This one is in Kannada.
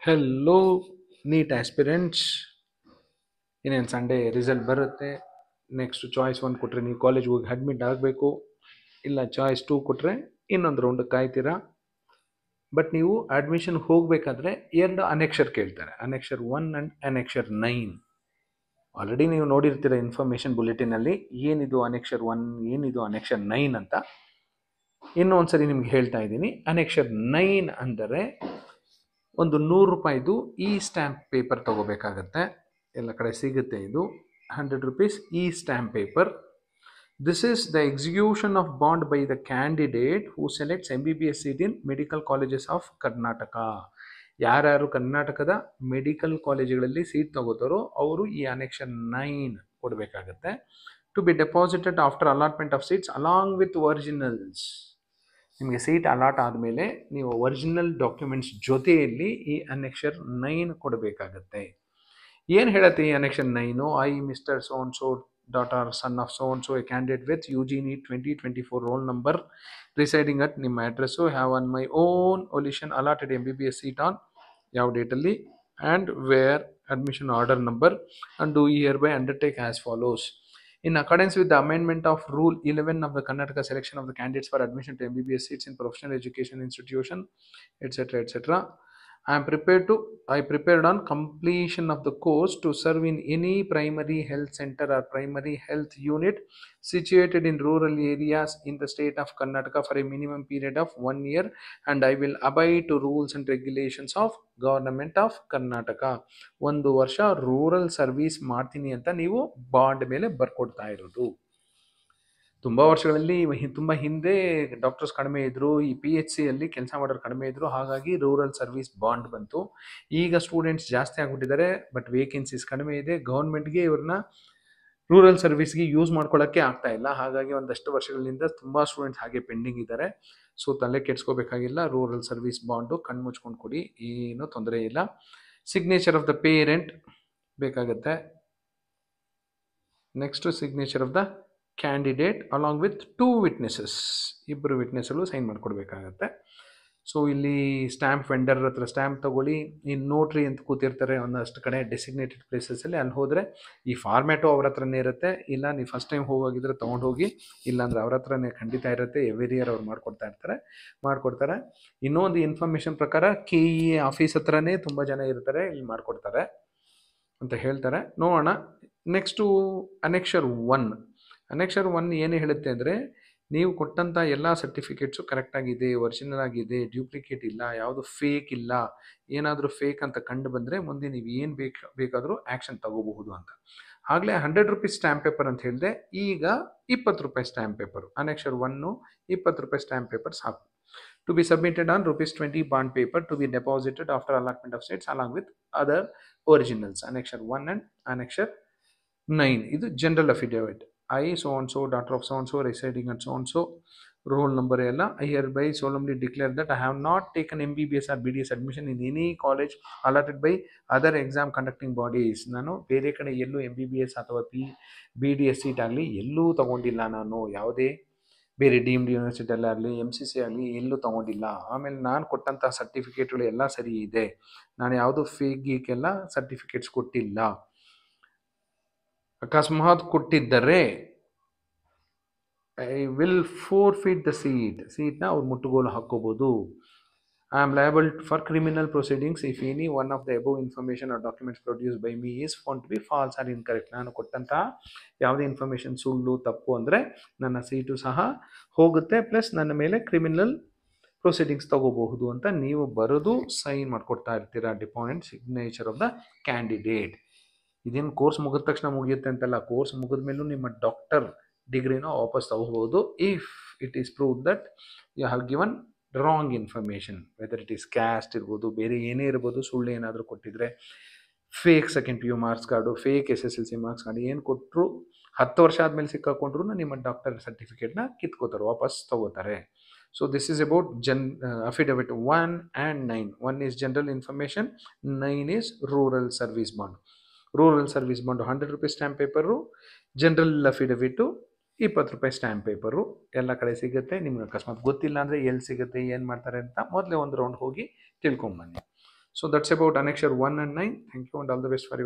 Hello NEET aspirants. ಇನ್ನೇನು ಸಂಡೇ ರಿಸಲ್ಟ್ ಬರುತ್ತೆ. ನೆಕ್ಸ್ಟ್ ಚಾಯ್ಸ್ 1 ಕೊಟ್ಟರೆ ನೀವು ಕಾಲೇಜ್ಗೆ ಹೋಗಿ ಅಡ್ಮಿಟ್ ಆಗಬೇಕು, ಇಲ್ಲ ಚಾಯ್ಸ್ 2 ಕೊಟ್ಟರೆ ಇನ್ನೊಂದು ರೌಂಡ್ ಕಾಯ್ತೀರಾ. ಬಟ್ ನೀವು ಅಡ್ಮಿಷನ್ ಹೋಗಬೇಕಾದ್ರೆ 2 ಅನೆಕ್ಷರ್ ಕೇಳ್ತಾರೆ, ಅನೆಕ್ಷರ್ 1 ಆ್ಯಂಡ್ ಅನೆಕ್ಷರ್ 9. ಆಲ್ರೆಡಿ ನೀವು ನೋಡಿರ್ತೀರ ಇನ್ಫಾರ್ಮೇಷನ್ ಬುಲೆಟಿನಲ್ಲಿ ಏನಿದು ಅನೆಕ್ಷರ್ 1, ಏನಿದು ಅನೆಕ್ಷರ್ 9 ಅಂತ. ಇನ್ನೂ ಒಂದ್ಸರಿ ನಿಮ್ಗೆ ಹೇಳ್ತಾ ಇದ್ದೀನಿ. ಅನೆಕ್ಷರ್ 9 ಅಂದರೆ ಒಂದು 100 ರೂಪಾಯಿದು ಇ ಸ್ಟ್ಯಾಂಪ್ ಪೇಪರ್ ತಗೋಬೇಕಾಗತ್ತೆ. ಎಲ್ಲ ಕಡೆ ಸಿಗುತ್ತೆ ಇದು. 100 rupees E stamp paper. This is the execution of bond by the candidate who selects MBBS seat in medical colleges of Karnataka. ಯಾರ್ಯಾರು ಕರ್ನಾಟಕದ ಮೆಡಿಕಲ್ ಕಾಲೇಜುಗಳಲ್ಲಿ ಸೀಟ್ ತಗೋತಾರೋ ಅವರು ಈ ಅನೆಕ್ಷನ್ 9 ಕೊಡಬೇಕಾಗತ್ತೆ. To be deposited after allotment of seats along with originals. ನಿಮಗೆ ಸೀಟ್ ಅಲಾಟ್ ಆದಮೇಲೆ ನೀವು ಒರಿಜಿನಲ್ ಡಾಕ್ಯುಮೆಂಟ್ಸ್ ಜೊತೆಯಲ್ಲಿ ಈ ಅನೆಕ್ಷರ್ 9 ಕೊಡಬೇಕಾಗತ್ತೆ. ಏನು ಹೇಳುತ್ತೆ ಈ annexure 9? I mister so and so daughter son of so and so a candidate with UG NEET 2024 roll number residing at ನಿಮ್ಮ address have on my own volition allotted MBBS seat on ಯಾವ ಡೇಟಲ್ಲಿ and where admission order number and do hereby undertake as follows. In accordance with the amendment of Rule 11 of the Karnataka selection of the candidates for admission to MBBS seats in professional education institution, etc., etc., I prepared on completion of the course to serve in any primary health center or primary health unit situated in rural areas in the state of Karnataka for a minimum period of 1 year, and I will abide to rules and regulations of government of Karnataka. 1 ವರ್ಷ ರೂರಲ್ ಸರ್ವಿಸ್ ಮಾಡ್ತೀನಿ ಅಂತ ನೀವು ಬಾಂಡ್ ಮೇಲೆ ಬರ್ಕೊಡ್ತಾ ಇರೋದು. ತುಂಬ ವರ್ಷಗಳಲ್ಲಿ ತುಂಬ ಹಿಂದೆ ಡಾಕ್ಟರ್ಸ್ ಕಡಿಮೆ ಇದ್ದರು, ಈ PHCಯಲ್ಲಿ ಕೆಲಸ ಮಾಡೋರು ಕಡಿಮೆ ಇದ್ದರು, ಹಾಗಾಗಿ ರೂರಲ್ ಸರ್ವಿಸ್ ಬಾಂಡ್ ಬಂತು. ಈಗ ಸ್ಟೂಡೆಂಟ್ಸ್ ಜಾಸ್ತಿ ಆಗಿಬಿಟ್ಟಿದ್ದಾರೆ, ಬಟ್ ವೇಕೆನ್ಸೀಸ್ ಕಡಿಮೆ ಇದೆ. ಗೌರ್ಮೆಂಟ್ಗೆ ಇವ್ರನ್ನ ರೂರಲ್ ಸರ್ವಿಸ್ಗೆ ಯೂಸ್ ಮಾಡ್ಕೊಳ್ಳೋಕ್ಕೆ ಆಗ್ತಾ ಇಲ್ಲ. ಹಾಗಾಗಿ ಒಂದಷ್ಟು ವರ್ಷಗಳಿಂದ ತುಂಬ ಸ್ಟೂಡೆಂಟ್ಸ್ ಹಾಗೆ ಪೆಂಡಿಂಗ್ ಇದ್ದಾರೆ. ಸೊ ತಲೆ ಕೆಡ್ಸ್ಕೋಬೇಕಾಗಿಲ್ಲ. ರೂರಲ್ ಸರ್ವಿಸ್ ಬಾಂಡು ಕಣ್ಣು ಮುಚ್ಕೊಂಡು ಕೊಡಿ, ಏನೂ ತೊಂದರೆ ಇಲ್ಲ. ಸಿಗ್ನೇಚರ್ ಆಫ್ ದ ಪೇರೆಂಟ್ ಬೇಕಾಗುತ್ತೆ. Next signature of the candidate along with 2 witnesses. 2 ವಿಟ್ನೆಸ್ಗಳು ಸೈನ್ ಮಾಡಿಕೊಡ್ಬೇಕಾಗತ್ತೆ. ಸೊ ಇಲ್ಲಿ ಸ್ಟ್ಯಾಂಪ್ ವೆಂಡರ್ ಹತ್ರ ಸ್ಟ್ಯಾಂಪ್ ತೊಗೊಳ್ಳಿ. ಇನ್ನು ನೋಟ್ರಿ ಅಂತ ಕೂತಿರ್ತಾರೆ ಒಂದಷ್ಟು ಕಡೆ ಡೆಸಿಗ್ನೇಟೆಡ್ ಪ್ಲೇಸಸ್ಸಲ್ಲಿ, ಅಲ್ಲಿ ಹೋದರೆ ಈ ಫಾರ್ಮ್ಯಾಟು ಅವ್ರ ಹತ್ರನೇ ಇರುತ್ತೆ. ಇಲ್ಲ ನೀವು ಫಸ್ಟ್ ಟೈಮ್ ಹೋಗಿದ್ರೆ ತೊಗೊಂಡು ಹೋಗಿ, ಇಲ್ಲಾಂದ್ರೆ ಅವ್ರ ಹತ್ರನೇ ಖಂಡಿತ ಇರುತ್ತೆ. ಎವ್ರಿ ಇಯರ್ ಅವ್ರು ಮಾಡಿಕೊಡ್ತಾರೆ. ಇನ್ನೊಂದು ಇನ್ಫಾರ್ಮೇಷನ್ ಪ್ರಕಾರ KEA ಆಫೀಸ್ ಹತ್ರನೇ ತುಂಬ ಜನ ಇರ್ತಾರೆ, ಇಲ್ಲಿ ಮಾಡಿಕೊಡ್ತಾರೆ ಅಂತ ಹೇಳ್ತಾರೆ. ನೋಡೋಣ. Next annexure 1. ಅನೆಕ್ಷರ್ 1 ಏನು ಹೇಳುತ್ತೆ ಅಂದರೆ, ನೀವು ಕೊಟ್ಟಂಥ ಎಲ್ಲ ಸರ್ಟಿಫಿಕೇಟ್ಸು ಕರೆಕ್ಟಾಗಿದೆ, ಒರಿಜಿನಲ್ ಆಗಿದೆ, ಡ್ಯೂಪ್ಲಿಕೇಟ್ ಇಲ್ಲ, ಯಾವುದು ಫೇಕ್ ಇಲ್ಲ. ಏನಾದರೂ ಫೇಕ್ ಅಂತ ಕಂಡು ಬಂದರೆ ಮುಂದೆ ನೀವು ಏನು ಬೇಕಾದರೂ ಆ್ಯಕ್ಷನ್ ತಗೋಬಹುದು ಅಂತ. ಆಗಲೇ 100 rupees ಸ್ಟ್ಯಾಂಪ್ ಪೇಪರ್ ಅಂತ ಹೇಳಿದೆ, ಈಗ 20 ರೂಪಾಯಿ ಸ್ಟ್ಯಾಂಪ್ ಪೇಪರು. ಅನೆಕ್ಷರ್ 1 20 ರೂಪಾಯಿ ಸ್ಟ್ಯಾಂಪ್ ಪೇಪರ್ ಸಾಕು. To be submitted on ₹20 bond paper to be deposited after allotment of seats along with other originals. Annexure 1 and annexure 9 ಇದು general affidavit. I so and so daughter of so and so residing at so and so roll number ಎಲ್ಲ I hereby solemnly declare that I have not taken MBBS or BDS admission in any college allotted by other exam conducting bodies. ನಾನು ಬೇರೆ ಕಡೆ ಎಲ್ಲೂ MBBS ಅಥವಾ BDS ಸೀಟ್ ಆಗಲಿ ಎಲ್ಲೂ ತೊಗೊಂಡಿಲ್ಲ. ನಾನು ಯಾವುದೇ ಬೇರೆ ಡೀಮ್ಡ್ ಯೂನಿವರ್ಸಿಟಿಯಲ್ಲಾಗಲಿ MCC ಆಗಲಿ ಎಲ್ಲೂ ತೊಗೊಂಡಿಲ್ಲ. ಆಮೇಲೆ ನಾನು ಕೊಟ್ಟಂಥ ಸರ್ಟಿಫಿಕೇಟ್ಗಳು ಎಲ್ಲ ಸರಿ ಇದೆ. ನಾನು ಯಾವುದೂ ಫೇಕ್ ಗೀಕೆಲ್ಲ ಸರ್ಟಿಫಿಕೇಟ್ಸ್ ಕೊಟ್ಟಿಲ್ಲ. ಅಕಸ್ಮಾತ್ ಕೊಟ್ಟಿದ್ದರೆ ಐ ವಿಲ್ ಫೋರ್ಫಿಟ್ ದ ಸೀಟ್ನ ಅವ್ರು ಮುಟ್ಟುಗೋಲು ಹಾಕ್ಕೋಬೋದು. I am liable for criminal proceedings if any one of the above information or documents produce by me is found to be false or incorrect. ನಾನು ಕೊಟ್ಟಂತಹ ಯಾವುದೇ ಇನ್ಫಾರ್ಮೇಷನ್ ಸುಳ್ಳು ತಪ್ಪು ಅಂದರೆ ನನ್ನ ಸೀಟು ಸಹ ಹೋಗುತ್ತೆ, ಪ್ಲಸ್ ನನ್ನ ಮೇಲೆ ಕ್ರಿಮಿನಲ್ ಪ್ರೊಸೀಡಿಂಗ್ಸ್ ತಗೋಬಹುದು ಅಂತ ನೀವು ಬರೆದು ಸೈನ್ ಮಾಡಿಕೊಡ್ತಾ ಇರ್ತೀರಾ. ಡಿಪಾಯಿಂಟ್ ಸಿಗ್ನೇಚರ್ ಆಫ್ ದ ಕ್ಯಾಂಡಿಡೇಟ್. ಇದೇನು ಕೋರ್ಸ್ ಮುಗಿದ ತಕ್ಷಣ ಮುಗಿಯುತ್ತೆ ಅಂತಲ್ಲ. ಕೋರ್ಸ್ ಮುಗಿದ ಮೇಲೂ ನಿಮ್ಮ ಡಾಕ್ಟರ್ ಡಿಗ್ರಿನ ವಾಪಸ್ ತಗೋಬಹುದು if it is prove that you have given wrong information. Whether it is caste ಇರ್ಬೋದು, ಬೇರೆ ಏನೇ ಇರ್ಬೋದು, ಸುಳ್ಳು ಏನಾದರೂ ಕೊಟ್ಟಿದ್ರೆ, fake second PU marks card, fake SSLC marks card ಏನು ಕೊಟ್ಟರು 10 ವರ್ಷ ಆದಮೇಲೆ ಸಿಕ್ಕಾಕೊಂಡ್ರು ನಿಮ್ಮ ಡಾಕ್ಟರ್ ಸರ್ಟಿಫಿಕೇಟ್ನ ಕಿತ್ಕೋತಾರೆ, ವಾಪಸ್ ತಗೋತಾರೆ. So this is about affidavit 1 and 9. 1 is general information, 9 is rural service bond. Rural service bond 100 ರೂಪಾಯಿ ಸ್ಟ್ಯಾಂಪ್ ಪೇಪರು, ಜನರಲ್ ಅಫಿಡವಿಟು 20 ರೂಪಾಯಿ ಸ್ಟ್ಯಾಂಪ್ ಪೇಪರು. ಎಲ್ಲ ಕಡೆ ಸಿಗುತ್ತೆ. ನಿಮ್ಗೆ ಅಕಸ್ಮಾತ್ ಗೊತ್ತಿಲ್ಲ ಅಂದರೆ ಎಲ್ಲಿ ಸಿಗುತ್ತೆ, ಏನು ಮಾಡ್ತಾರೆ ಅಂತ ಮೊದಲೇ ಒಂದು ರೌಂಡ್ ಹೋಗಿ ತಿಳ್ಕೊಂಬನ್ನಿ. So that's about annexure 1 and 9. Thank you and all the best for you.